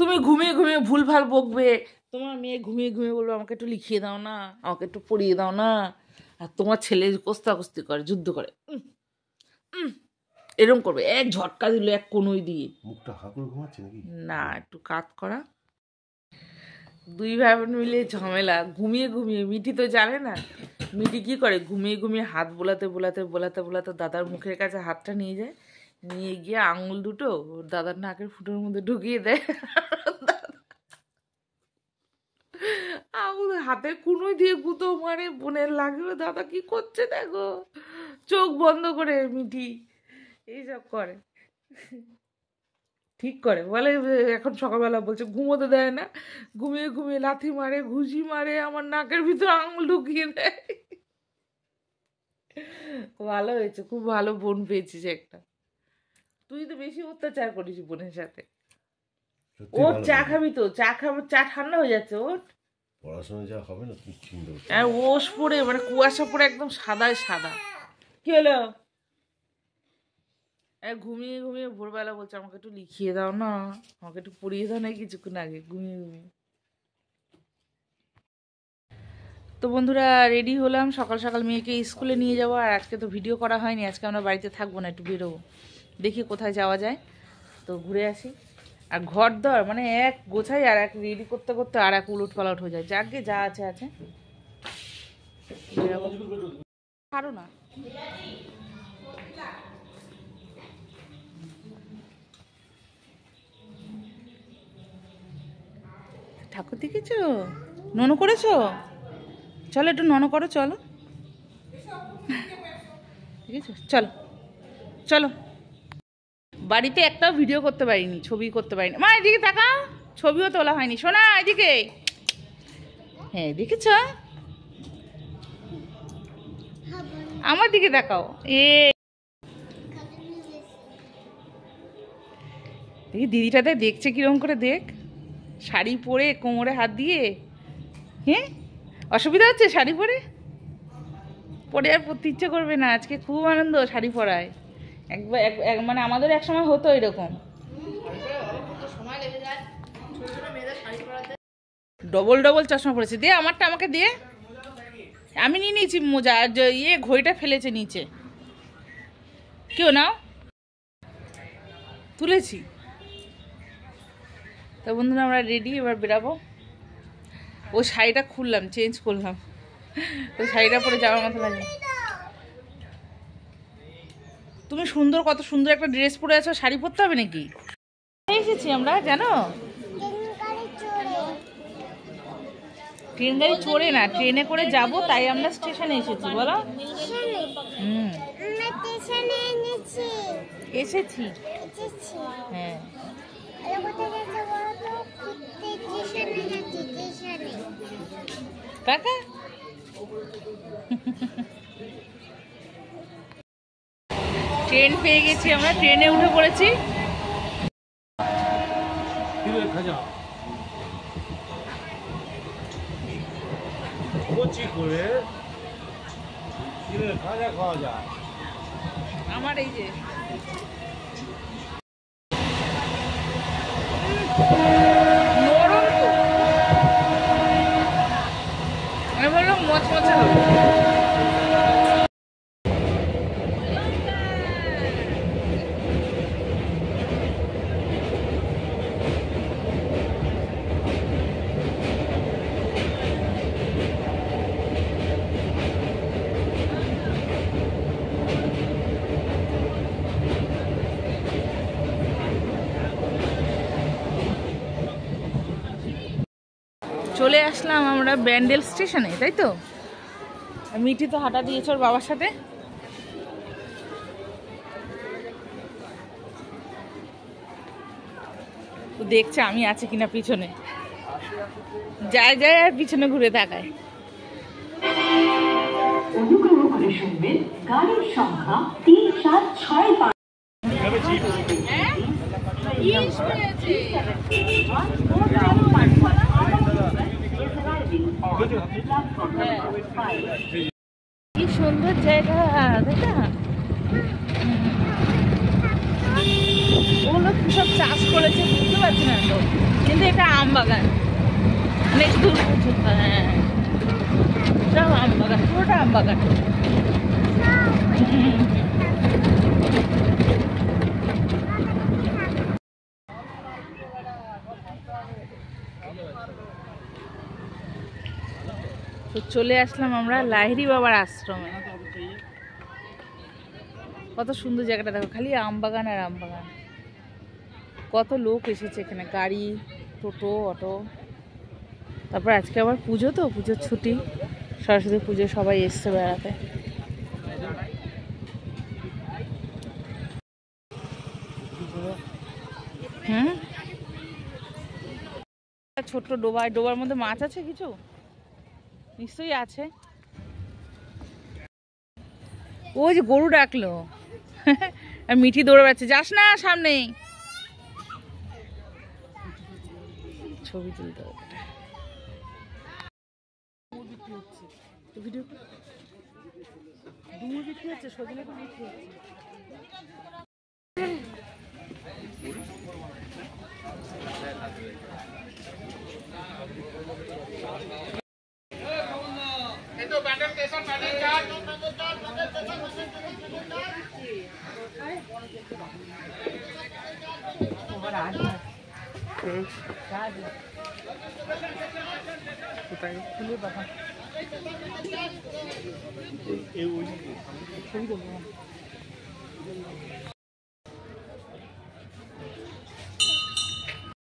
তুমি ঘুমিয়ে ঘুমিয়ে ভুল ভাল বকবে, তোমার মেয়ে ঘুমিয়ে ঘুমিয়ে বলবে আমাকে একটু লিখিয়ে দাও না, আমাকে একটু পড়িয়ে দাও না, আর তোমার ছেলে কস্তাকস্তি করে, যুদ্ধ করে, এরকম করবে, এক ঝটকা দিল এক কোনোই দিয়ে। মুখটা হা করে ঘুমাচ্ছে নাকি? না, একটু কাত করা। দুই ভাই বোন মিলে ঝামেলা, ঘুমিয়ে ঘুমিয়ে। মিঠি তো জানে না। মিঠি কি করে, ঘুমিয়ে ঘুমিয়ে হাত বোলাতে বোলাতে বোলাতে বোলাতে দাদার মুখের কাছে হাতটা নিয়ে যায়, নিয়ে গিয়ে আঙুল দুটো দাদার নাকের ফুটোর মধ্যে ঢুকিয়ে দেয়। আঙুল হাতের কুনোই দিয়ে গুঁতো মারে, বোনের লাগলো দাদা কি করছে দেখো, চোখ বন্ধ করে মিঠি এইসব করে। ঠিক করে বলে, এখন সকালবেলা বলছে ঘুমোতে দেয় না, ঘুমিয়ে ঘুমিয়ে লাথি মারে, ঘুষি মারে, আমার নাকের ভিতরে আঙুল ঢুকিয়ে দেয়। ভালো হয়েছে, খুব ভালো বোন পেয়েছিস একটা। তুই তো বেশি অত্যাচার করিস বোনের সাথে। ওর চা খাবি তো, চা খাবো, চা ঠান্ডা হয়ে যাচ্ছে ওর। পড়াশোনা যা হবে না তুই চিন্তা করছিস। আর ওষ পড়ে মানে কুয়াশা পড়ে একদম সাদায় সাদা। কি হলো? ঘুমিয়ে ঘুমিয়ে ভোরবেলা বলছে আমাকে একটু লিখিয়ে দাও না, আমাকে একটু পড়িয়ে দাও না, কিছুক্ষণ আগে ঘুমিয়ে ঘুমিয়ে। তো বন্ধুরা রেডি হলাম, সকাল সকাল মেয়েকে স্কুলে নিয়ে যাবো। আর আজকে তো ভিডিও করা হয়নি, আজকে আমরা বাড়িতে থাকবো না, একটু বেরোবো, দেখি কোথায় যাওয়া যায়, তো ঘুরে আসি। আর ঘর দর মানে এক গোছাই আর এক রেডি করতে করতে আর এক উলট পালট হয়ে যায়। যাকে যা আছে আছে, ছাড়ো না। ঠাকুর দেখেছ, নন করেছো, চলো একটু নন করো, চলো ঠিক আছে, চলো চলো। বাড়িতে একটাও ভিডিও করতে পারিনি, ছবি করতে পারিনি। মা এদিকে তাকাও, ছবিও তোলা হয়নি। শোনা এদিকে, হ্যাঁ দেখেছ, আমার দিকে তাকাও। দেখি দিদিটাতে দেখছে কিরকম করে, দেখ শাড়ি পরে কোমরে হাত দিয়ে। হ্যাঁ অসুবিধা হচ্ছে শাড়ি পরে? পরে আর পরতে ইচ্ছে করবে না। আজকে খুব আনন্দ শাড়ি পরায়। একবার মানে আমাদের এক সময় হতো এরকম, ডবল ডবল চশমা পরেছে। দে আমারটা আমাকে দিয়ে, আমি নিয়ে নিয়েছি মোজা, আর ইয়ে ঘড়িটা ফেলেছে নিচে, কেউ নাও, তুলেছি। তো বন্ধুরা আমরা রেডি, এবার বেরাবো। ও শাড়িটা খুললাম, চেঞ্জ করলাম, তো শাড়িটা পরে যাওয়ার মতো লাগে। তুমি সুন্দর, কত সুন্দর একটা ড্রেস পরে আছো, শাড়ি পরতে হবে নাকি? এসেছি আমরা, জানো ট্রেন গাড়ি চড়ে না, ট্রেনে করে যাব, তাই আমরা স্টেশনে এসেছি। বলো এসেছি, হ্যাঁ কাকা। ট্রেন পেয়ে গেছি আমরা, ট্রেনে উঠে পড়েছি। আমার এই যে নরম তো, আমি বললাম মচমচে হবে। চলে আসলাম আমরা ব্যান্ডেল স্টেশনে, তাই তো। মিঠি তো হাঁটা দিয়েছে ওর বাবার সাথে। তো দেখছে আমি আছি কিনা পিছনে, যায় যায় আর পিছনে ঘুরে তাকায়। অনুগ্রহ করে শুনবেন গাড়ির সংখ্যা 3765। কি সুন্দর জায়গা, তাই না? ওগুলো কি সব চাষ করেছে বুঝতে পারছি না তো, কিন্তু এটা আম বাগান, অনেক দূর পর্যন্ত। হ্যাঁ, সব আম বাগান, পুরোটা আম বাগান। তো চলে আসলাম আমরা লাহিড়ী বাবার আশ্রমে। কত সুন্দর জায়গাটা দেখো, খালি আম বাগান আর আম বাগান। কত লোক এসেছে এখানে, গাড়ি, টোটো, অটো। তারপর আজকে আবার পুজো, তো পুজোর ছুটি, সরস্বতী পুজো, সবাই এসছে বেড়াতে। হুম, ছোট্ট ডোবায়, ডোবার মধ্যে মাছ আছে কিছু, নিশ্চয়ই আছে। ওই যে গরু ডাকলো আর মিঠি দৌড়ে বেড়াচ্ছে, যাস না সামনে, ছবি তুলতে হবে। ডুমুর বিক্রি হচ্ছে, সজনে বিক্রি হচ্ছে। কোথায়